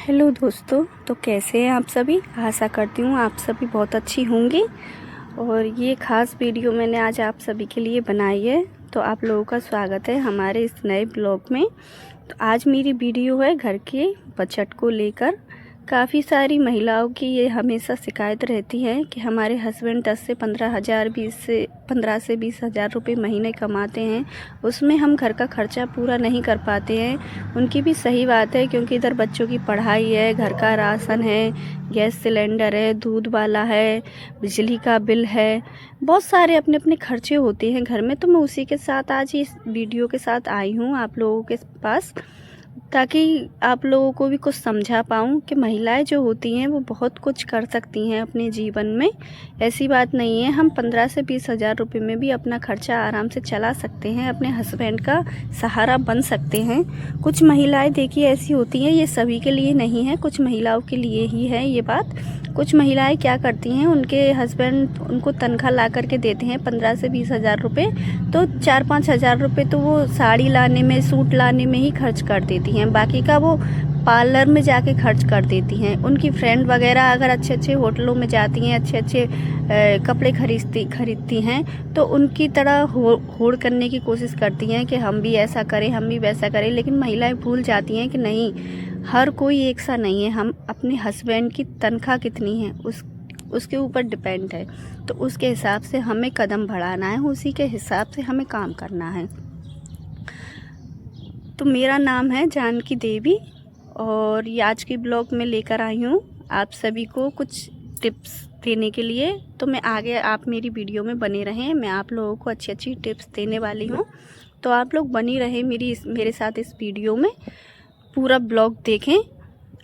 Hello दोस्तों, तो कैसे हैं आप सभी। आशा करती हूँ आप सभी बहुत अच्छी होंगी। और ये ख़ास वीडियो मैंने आज आप सभी के लिए बनाई है, तो आप लोगों का स्वागत है हमारे इस नए ब्लॉग में। तो आज मेरी वीडियो है घर के बजट को लेकर। काफ़ी सारी महिलाओं की ये हमेशा शिकायत रहती है कि हमारे हस्बैंड 10 से 15 हज़ार 15 से 20 हज़ार रुपये महीने कमाते हैं, उसमें हम घर का खर्चा पूरा नहीं कर पाते हैं। उनकी भी सही बात है, क्योंकि इधर बच्चों की पढ़ाई है, घर का राशन है, गैस सिलेंडर है, दूध वाला है, बिजली का बिल है, बहुत सारे अपने अपने खर्चे होते हैं घर में। तो मैं उसी के साथ आज इस वीडियो के साथ आई हूँ आप लोगों के पास, ताकि आप लोगों को भी कुछ समझा पाऊँ कि महिलाएं जो होती हैं वो बहुत कुछ कर सकती हैं अपने जीवन में। ऐसी बात नहीं है, हम 15 से 20 हज़ार रुपये में भी अपना खर्चा आराम से चला सकते हैं, अपने हस्बैंड का सहारा बन सकते हैं। कुछ महिलाएं देखिए ऐसी होती हैं, ये सभी के लिए नहीं है, कुछ महिलाओं के लिए ही है ये बात। कुछ महिलाएं क्या करती हैं, उनके हस्बैंड उनको तनख्वाह ला करके देते हैं 15 से 20 हज़ार रुपये, तो 4-5 हज़ार रुपये तो वो साड़ी लाने में, सूट लाने में ही खर्च कर देती हैं, बाकी का वो पार्लर में जाके खर्च कर देती हैं। उनकी फ्रेंड वगैरह अगर अच्छे अच्छे होटलों में जाती हैं, अच्छे अच्छे कपड़े खरीदती हैं, तो उनकी तरह होड़ करने की कोशिश करती हैं कि हम भी ऐसा करें, हम भी वैसा करें। लेकिन महिलाएं भूल जाती हैं कि नहीं, हर कोई एक सा नहीं है। हम अपने हस्बैंड की तनख्वाह कितनी है उसके ऊपर डिपेंड है, तो उसके हिसाब से हमें कदम बढ़ाना है, उसी के हिसाब से हमें काम करना है। तो मेरा नाम है जानकी देवी, और ये आज की ब्लॉग में लेकर आई हूँ आप सभी को कुछ टिप्स देने के लिए। तो मैं आगे आप मेरी वीडियो में बने रहें, मैं आप लोगों को अच्छी अच्छी टिप्स देने वाली हूँ। तो आप लोग बनी रहें मेरे साथ इस वीडियो में, पूरा ब्लॉग देखें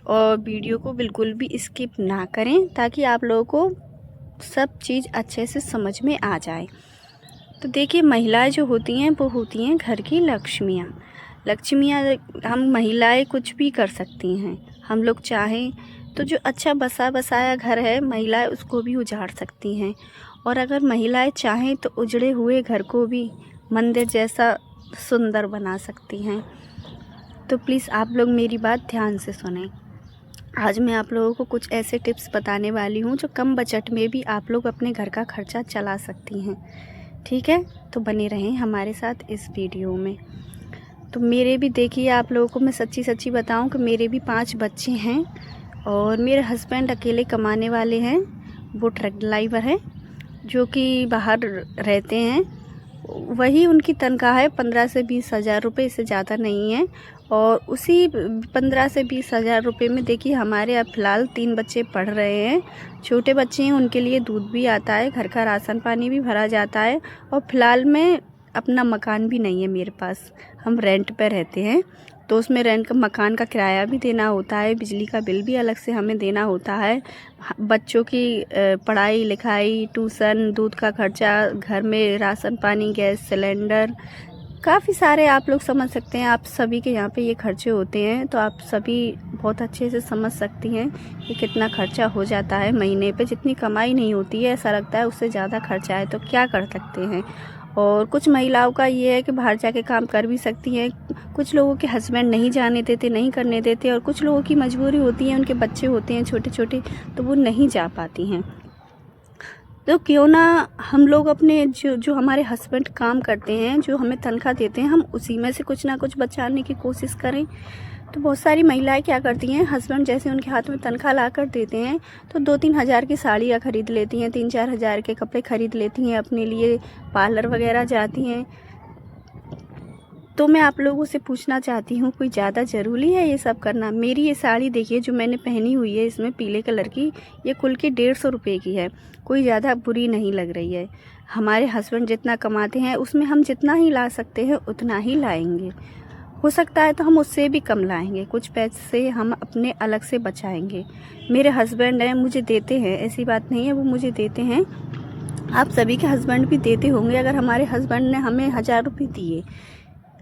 और वीडियो को बिल्कुल भी स्किप ना करें, ताकि आप लोगों को सब चीज़ अच्छे से समझ में आ जाए। तो देखिए, महिलाएं जो होती हैं वो होती हैं घर की लक्ष्मियाँ। हम महिलाएं कुछ भी कर सकती हैं। हम लोग चाहें तो जो अच्छा बसा बसाया घर है, महिलाएं उसको भी उजाड़ सकती हैं। और अगर महिलाएं चाहें तो उजड़े हुए घर को भी मंदिर जैसा सुंदर बना सकती हैं। तो प्लीज़ आप लोग मेरी बात ध्यान से सुनें। आज मैं आप लोगों को कुछ ऐसे टिप्स बताने वाली हूँ जो कम बजट में भी आप लोग अपने घर का खर्चा चला सकती हैं। ठीक है, तो बने रहें हमारे साथ इस वीडियो में। तो मेरे भी देखिए, आप लोगों को मैं सच्ची सच्ची बताऊं कि मेरे भी 5 बच्चे हैं, और मेरे हस्बैंड अकेले कमाने वाले हैं। वो ट्रक ड्राइवर हैं जो कि बाहर रहते हैं। वही उनकी तनख्वाह है 15 से 20 हज़ार रुपये, इससे ज़्यादा नहीं है। और उसी 15 से 20 हज़ार रुपये में देखिए, हमारे अब फ़िलहाल 3 बच्चे पढ़ रहे हैं, छोटे बच्चे हैं, उनके लिए दूध भी आता है, घर का राशन पानी भी भरा जाता है। और फ़िलहाल में अपना मकान भी नहीं है मेरे पास, हम रेंट पे रहते हैं। तो उसमें रेंट का मकान का किराया भी देना होता है, बिजली का बिल भी अलग से हमें देना होता है, बच्चों की पढ़ाई लिखाई, ट्यूशन, दूध का खर्चा, घर में राशन पानी, गैस सिलेंडर, काफ़ी सारे आप लोग समझ सकते हैं। आप सभी के यहाँ पे ये खर्चे होते हैं, तो आप सभी बहुत अच्छे से समझ सकती हैं कि कितना खर्चा हो जाता है महीने पे। जितनी कमाई नहीं होती है, ऐसा लगता है उससे ज़्यादा खर्चा है, तो क्या कर सकते हैं। और कुछ महिलाओं का ये है कि बाहर जाके काम कर भी सकती हैं। कुछ लोगों के हस्बैंड नहीं जाने देते, नहीं करने देते, और कुछ लोगों की मजबूरी होती है, उनके बच्चे होते हैं छोटे छोटे, तो वो नहीं जा पाती हैं। तो क्यों ना हम लोग अपने जो हमारे हस्बैंड काम करते हैं, जो हमें तनख्वाह देते हैं, हम उसी में से कुछ ना कुछ बचाने की कोशिश करें। तो बहुत सारी महिलाएं क्या करती हैं, हस्बैंड जैसे उनके हाथ में तनख्वाह ला कर देते हैं, तो 2-3 हज़ार की साड़ियाँ खरीद लेती हैं, 3-4 हज़ार के कपड़े खरीद लेती हैं, अपने लिए पार्लर वगैरह जाती हैं। तो मैं आप लोगों से पूछना चाहती हूँ, कोई ज़्यादा ज़रूरी है ये सब करना। मेरी ये साड़ी देखिए जो मैंने पहनी हुई है, इसमें पीले कलर की, ये कुल की 150 रुपये की है, कोई ज़्यादा बुरी नहीं लग रही है। हमारे हस्बैंड जितना कमाते हैं, उसमें हम जितना ही ला सकते हैं उतना ही लाएंगे। हो सकता है तो हम उससे भी कम लाएंगे, कुछ पैसे हम अपने अलग से बचाएंगे। मेरे हस्बैंड हैं, मुझे देते हैं, ऐसी बात नहीं है, वो मुझे देते हैं। आप सभी के हस्बैंड भी देते होंगे। अगर हमारे हस्बैंड ने हमें 1000 रुपये दिए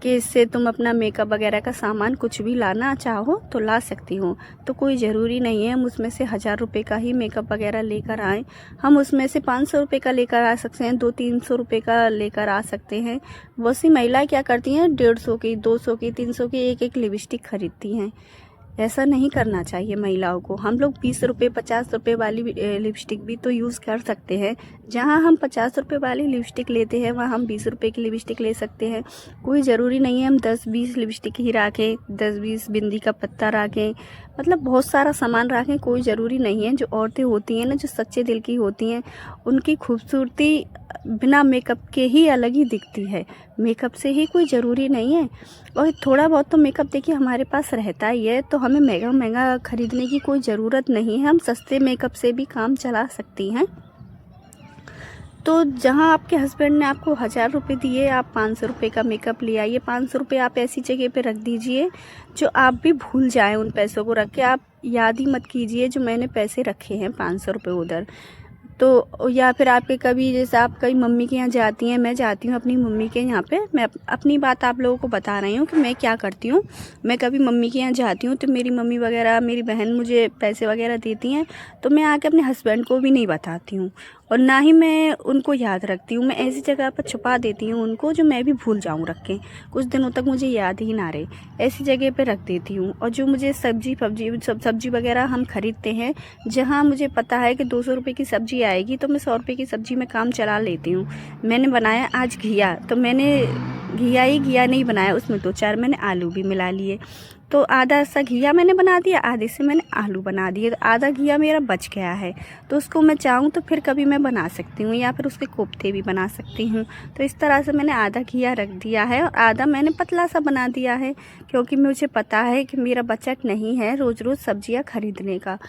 कि इससे तुम अपना मेकअप वगैरह का सामान कुछ भी लाना चाहो तो ला सकती हो, तो कोई ज़रूरी नहीं है हम उसमें से 1000 रुपये का ही मेकअप वगैरह लेकर आएँ। हम उसमें से 500 रुपये का लेकर आ सकते हैं, 200-300 रुपये का लेकर आ सकते हैं। बहुत सी महिलाएं क्या करती हैं, 150 की, 200 की, 300 की एक एक लिपस्टिक खरीदती हैं। ऐसा नहीं करना चाहिए महिलाओं को। हम लोग 20 रुपये 50 रुपये वाली लिपस्टिक भी तो यूज़ कर सकते हैं। जहाँ हम 50 रुपये वाली लिपस्टिक लेते हैं वहाँ हम 20 रुपये की लिपस्टिक ले सकते हैं। कोई ज़रूरी नहीं है हम 10-20 लिपस्टिक ही रखें, 10-20 बिंदी का पत्ता रखें, मतलब बहुत सारा सामान रखें, कोई ज़रूरी नहीं है। जो औरतें होती हैं ना, जो सच्चे दिल की होती हैं, उनकी खूबसूरती बिना मेकअप के ही अलग ही दिखती है। मेकअप से ही कोई ज़रूरी नहीं है। और थोड़ा बहुत तो मेकअप देखिए हमारे पास रहता ही है, तो हमें महंगा महंगा ख़रीदने की कोई ज़रूरत नहीं है। हम सस्ते मेकअप से भी काम चला सकती हैं। तो जहाँ आपके हस्बैंड ने आपको 1000 रुपये दिए, आप 500 रुपये का मेकअप ले आइए। 500 रुपये आप ऐसी जगह पे रख दीजिए जो आप भी भूल जाएं। उन पैसों को रख के आप याद ही मत कीजिए जो मैंने पैसे रखे हैं 500 रुपये उधर। तो या फिर आपके कभी जैसे आप कभी मम्मी के यहाँ जाती हैं, मैं जाती हूँ अपनी मम्मी के यहाँ पे, मैं अपनी बात आप लोगों को बता रही हूँ कि मैं क्या करती हूँ। मैं कभी मम्मी के यहाँ जाती हूँ तो मेरी मम्मी वगैरह, मेरी बहन मुझे पैसे वगैरह देती हैं, तो मैं आके अपने हस्बैंड को भी नहीं बताती हूँ और ना ही मैं उनको याद रखती हूँ। मैं ऐसी जगह पर छुपा देती हूँ उनको जो मैं भी भूल जाऊँ रख के, कुछ दिनों तक मुझे याद ही ना रहे, ऐसी जगह पे रख देती हूँ। और जो मुझे सब्जी वगैरह हम खरीदते हैं, जहाँ मुझे पता है कि 200 रुपये की सब्ज़ी आएगी तो मैं 100 रुपये की सब्ज़ी में काम चला लेती हूँ। मैंने बनाया आज घिया, तो मैंने घिया नहीं बनाया, उसमें 2-4 मैंने आलू भी मिला लिए। तो आधा सा घिया मैंने बना दिया, आधे से मैंने आलू बना दिए, तो आधा घिया मेरा बच गया है। तो उसको मैं चाहूँ तो फिर कभी मैं बना सकती हूँ या फिर उसके कोफ्ते भी बना सकती हूँ। तो इस तरह से मैंने आधा घिया रख दिया है और आधा मैंने पतला सा बना दिया है, क्योंकि मुझे पता है कि मेरा बजट नहीं है रोज़ रोज़ सब्जियाँ खरीदने का।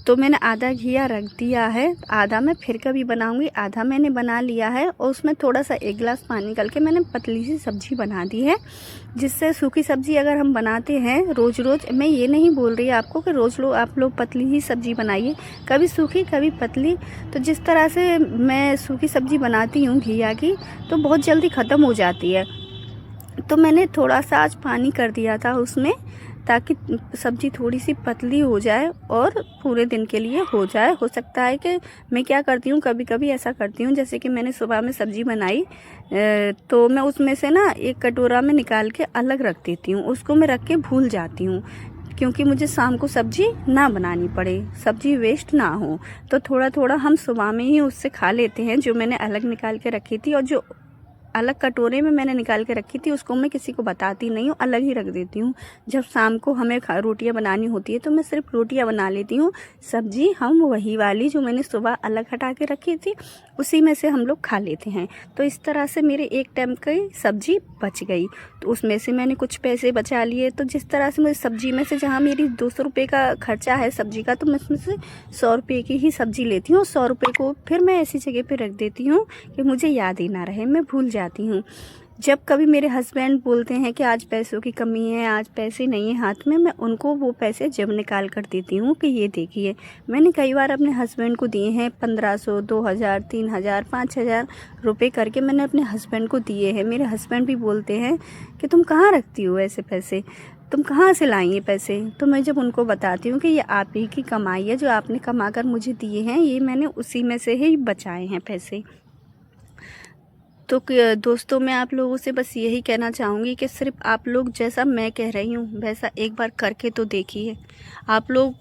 तो मैंने आधा घिया रख दिया है, आधा मैं फिर कभी बनाऊंगी, आधा मैंने बना लिया है। और उसमें थोड़ा सा 1 गिलास पानी डाल के मैंने पतली सी सब्ज़ी बना दी है। जिससे सूखी सब्ज़ी अगर हम बनाते हैं रोज़ रोज़, मैं ये नहीं बोल रही आपको कि रोज़ आप लोग पतली ही सब्ज़ी बनाइए, कभी सूखी कभी पतली। तो जिस तरह से मैं सूखी सब्ज़ी बनाती हूँ घिया की, तो बहुत जल्दी ख़त्म हो जाती है। तो मैंने थोड़ा सा आज पानी कर दिया था उसमें, ताकि सब्ज़ी थोड़ी सी पतली हो जाए और पूरे दिन के लिए हो जाए। हो सकता है कि मैं क्या करती हूँ, कभी कभी ऐसा करती हूँ, जैसे कि मैंने सुबह में सब्ज़ी बनाई तो मैं उसमें से ना एक कटोरा में निकाल के अलग रख देती हूँ, उसको मैं रख के भूल जाती हूँ, क्योंकि मुझे शाम को सब्ज़ी ना बनानी पड़े, सब्ज़ी वेस्ट ना हो। तो थोड़ा थोड़ा हम सुबह में ही उससे खा लेते हैं। जो मैंने अलग निकाल के रखी थी और जो अलग कटोरे में मैंने निकाल के रखी थी, उसको मैं किसी को बताती नहीं हूँ, अलग ही रख देती हूँ। जब शाम को हमें रोटियाँ बनानी होती है तो मैं सिर्फ रोटियाँ बना लेती हूँ। सब्जी हम वही वाली जो मैंने सुबह अलग हटा के रखी थी, उसी में से हम लोग खा लेते हैं। तो इस तरह से मेरे एक टाइम की सब्जी बच गई, तो उसमें से मैंने कुछ पैसे बचा लिए। तो जिस तरह से मुझे सब्जी में से, जहाँ मेरी 200 रुपये का खर्चा है सब्जी का, तो मैं उसमें से 100 रुपये की ही सब्जी लेती हूँ। 100 रुपये को फिर मैं ऐसी जगह पे रख देती हूँ कि मुझे याद ही ना रहे, मैं भूल जाती हूँ। जब कभी मेरे हस्बैंड बोलते हैं कि आज पैसों की कमी है, आज पैसे नहीं है हाथ में, मैं उनको वो पैसे जब निकाल कर देती हूँ कि ये देखिए। मैंने कई बार अपने हस्बैंड को दिए हैं 1500, 2000, 3000, 5000 रुपये करके मैंने अपने हस्बैंड को दिए हैं। मेरे हस्बैंड भी बोलते हैं कि तुम कहाँ रखती हो ऐसे पैसे, तुम कहाँ से लाई ये पैसे। तो मैं जब उनको बताती हूँ कि ये आप ही की कमाई है, जो आपने कमा कर मुझे दिए हैं, ये मैंने उसी में से ही बचाए हैं पैसे। तो दोस्तों, मैं आप लोगों से बस यही कहना चाहूँगी कि सिर्फ आप लोग जैसा मैं कह रही हूँ वैसा एक बार करके तो देखिए। आप लोग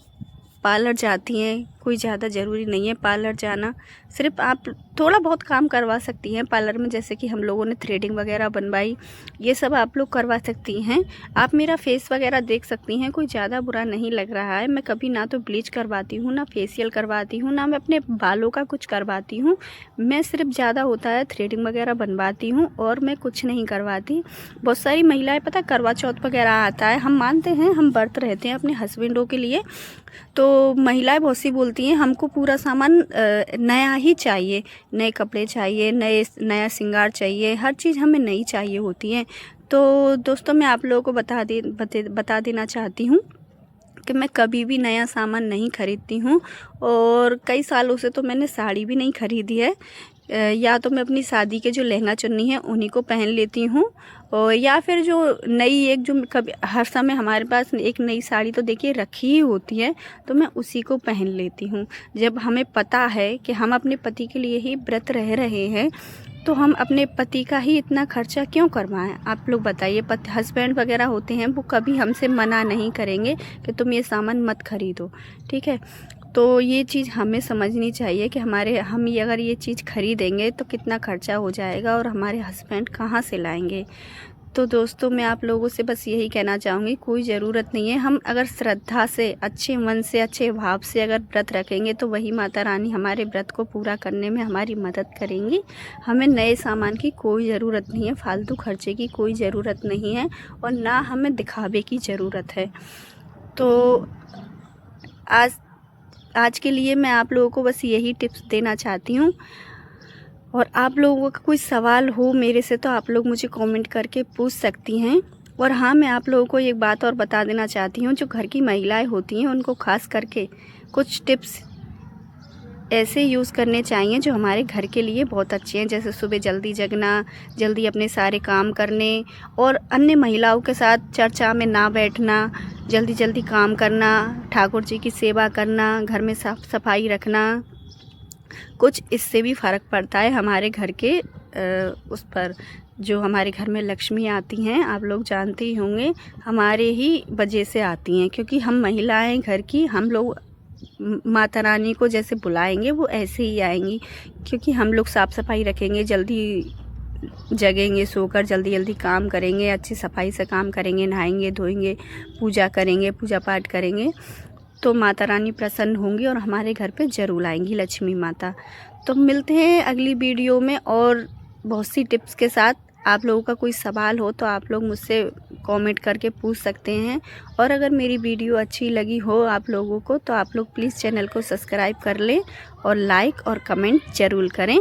पार्लर जाती हैं, कोई ज़्यादा ज़रूरी नहीं है पार्लर जाना, सिर्फ आप थोड़ा बहुत काम करवा सकती हैं पार्लर में, जैसे कि हम लोगों ने थ्रेडिंग वगैरह बनवाई, ये सब आप लोग करवा सकती हैं। आप मेरा फेस वगैरह देख सकती हैं, कोई ज़्यादा बुरा नहीं लग रहा है। मैं कभी ना तो ब्लीच करवाती हूँ, ना फेशियल करवाती हूँ, ना मैं अपने बालों का कुछ करवाती हूँ। मैं सिर्फ ज़्यादा होता है थ्रेडिंग वगैरह बनवाती हूँ और मैं कुछ नहीं करवाती। बहुत सारी महिलाएँ पता करवा चौथ वगैरह आता है, हम मानते हैं, हम व्रत रहते हैं अपने हस्बैंडों के लिए, तो महिलाएं बहुत सी बोलती हैं हमको पूरा सामान नया ही चाहिए, नए कपड़े चाहिए, नया श्रृंगार चाहिए, हर चीज़ हमें नई चाहिए होती है। तो दोस्तों, मैं आप लोगों को बता देना चाहती हूँ कि मैं कभी भी नया सामान नहीं खरीदती हूँ और कई सालों से तो मैंने साड़ी भी नहीं खरीदी है। या तो मैं अपनी शादी के जो लहंगा चुन्नी है उन्हीं को पहन लेती हूँ, और या फिर जो नई एक जो कभी हर समय हमारे पास एक नई साड़ी तो देखिए रखी ही होती है, तो मैं उसी को पहन लेती हूँ। जब हमें पता है कि हम अपने पति के लिए ही व्रत रह रहे हैं, तो हम अपने पति का ही इतना खर्चा क्यों करवाएं? आप लोग बताइए। पति हस्बैंड वगैरह होते हैं वो कभी हमसे मना नहीं करेंगे कि तुम ये सामान मत खरीदो, ठीक है। तो ये चीज़ हमें समझनी चाहिए कि हम ये अगर ये चीज़ खरीदेंगे तो कितना खर्चा हो जाएगा और हमारे हस्बैंड कहाँ से लाएंगे। तो दोस्तों मैं आप लोगों से बस यही कहना चाहूँगी, कोई ज़रूरत नहीं है। हम अगर श्रद्धा से, अच्छे मन से, अच्छे भाव से अगर व्रत रखेंगे तो वही माता रानी हमारे व्रत को पूरा करने में हमारी मदद करेंगी। हमें नए सामान की कोई ज़रूरत नहीं है, फालतू खर्चे की कोई ज़रूरत नहीं है और ना हमें दिखावे की ज़रूरत है। तो आज के लिए मैं आप लोगों को बस यही टिप्स देना चाहती हूँ। और आप लोगों का कोई सवाल हो मेरे से तो आप लोग मुझे कमेंट करके पूछ सकती हैं। और हाँ, मैं आप लोगों को एक बात और बता देना चाहती हूँ, जो घर की महिलाएं होती हैं उनको खास करके कुछ टिप्स ऐसे यूज़ करने चाहिए जो हमारे घर के लिए बहुत अच्छे हैं। जैसे सुबह जल्दी जगना, जल्दी अपने सारे काम करने और अन्य महिलाओं के साथ चर्चा में ना बैठना, जल्दी जल्दी काम करना, ठाकुर जी की सेवा करना, घर में साफ सफाई रखना। कुछ इससे भी फ़र्क पड़ता है हमारे घर के उस पर। जो हमारे घर में लक्ष्मी आती हैं, आप लोग जानते ही होंगे, हमारे ही वजह से आती हैं, क्योंकि हम महिलाएं घर की, हम लोग माता रानी को जैसे बुलाएंगे वो ऐसे ही आएंगी। क्योंकि हम लोग साफ़ सफाई रखेंगे, जल्दी जगेंगे, सोकर जल्दी जल्दी काम करेंगे, अच्छी सफाई से काम करेंगे, नहाएंगे धोएंगे, पूजा करेंगे, पूजा पाठ करेंगे, तो माता रानी प्रसन्न होंगी और हमारे घर पे ज़रूर आएंगी लक्ष्मी माता। तो मिलते हैं अगली वीडियो में और बहुत सी टिप्स के साथ। आप लोगों का कोई सवाल हो तो आप लोग मुझसे कमेंट करके पूछ सकते हैं। और अगर मेरी वीडियो अच्छी लगी हो आप लोगों को तो आप लोग प्लीज़ चैनल को सब्सक्राइब कर लें और लाइक और कमेंट ज़रूर करें।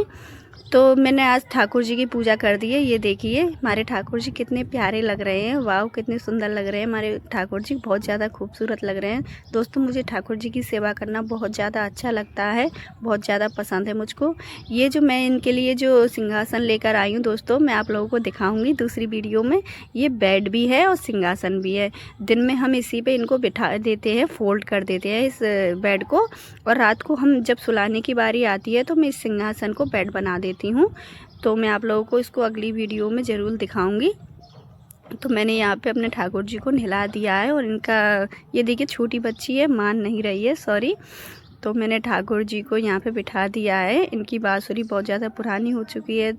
तो मैंने आज ठाकुर जी की पूजा कर दी है। ये देखिए हमारे ठाकुर जी कितने प्यारे लग रहे हैं, वाह कितने सुंदर लग रहे हैं हमारे ठाकुर जी, बहुत ज़्यादा खूबसूरत लग रहे हैं। दोस्तों मुझे ठाकुर जी की सेवा करना बहुत ज़्यादा अच्छा लगता है, बहुत ज़्यादा पसंद है मुझको। ये जो मैं इनके लिए जो सिंहासन लेकर आई हूँ दोस्तों, मैं आप लोगों को दिखाऊँगी दूसरी वीडियो में। ये बेड भी है और सिंहासन भी है। दिन में हम इसी पर इनको बिठा देते हैं, फोल्ड कर देते हैं इस बेड को, और रात को हम जब सुलाने की बारी आती है तो मैं इस सिंहासन को बेड बना देती हूँ। तो मैं आप लोगों को इसको अगली वीडियो में ज़रूर दिखाऊंगी। तो मैंने यहाँ पे अपने ठाकुर जी को नहला दिया है और इनका ये देखिए छोटी बच्ची है, मान नहीं रही है, सॉरी। तो मैंने ठाकुर जी को यहाँ पे बिठा दिया है। इनकी बांसुरी बहुत ज़्यादा पुरानी हो चुकी है तो